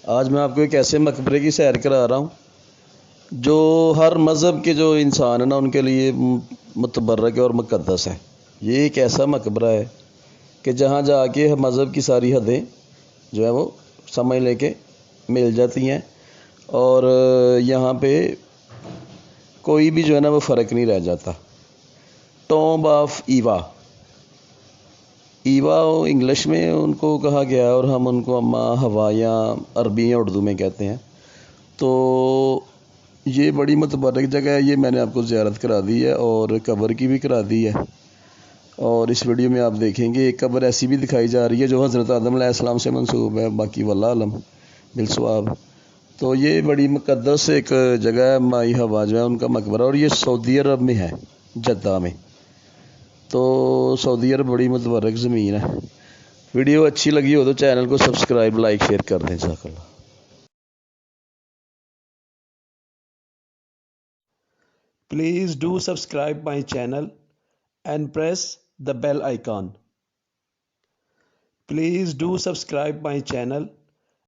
آج میں آپ کو ایک ایسے مقبرے کی سیر کرا رہا ہوں جو ہر مذہب کے جو انسان ہیں نا ان کے لیے متبرک اور مقدس ہے۔ یہ ایک ایسا مقبرہ ہے کہ جہاں جا کے مذہب کی ساری حدیں جو ہے وہ سمجھ لے کے مل جاتی ہیں، اور یہاں پہ کوئی بھی جو ہے نا وہ فرق نہیں رہ جاتا۔ ٹومب آف ایوا، ایوا انگلش میں ان کو کہا گیا ہے اور ہم ان کو اما ہوا یا عربی یا اردو میں کہتے ہیں۔ تو یہ بڑی متبرک جگہ ہے، یہ میں نے آپ کو زیارت کرا دی ہے اور قبر کی بھی کرا دی ہے، اور اس ویڈیو میں آپ دیکھیں گے ایک قبر ایسی بھی دکھائی جا رہی ہے جو حضرت آدم علیہ السلام سے منسوب ہے، باقی واللہ علم بالصواب۔ تو یہ بڑی مقدس ایک جگہ ہے، مائی ہوا جو ہے ان کا مقبرہ، اور یہ سعودی عرب میں ہے، جدہ میں۔ تو سعودی عرب بڑی متبرک زمین ہے۔ ویڈیو اچھی لگی ہو تو چینل کو سبسکرائب، لائک، شیئر کر دیں۔ جزاک اللہ۔ Please do subscribe my channel and press the bell icon. Please do subscribe my channel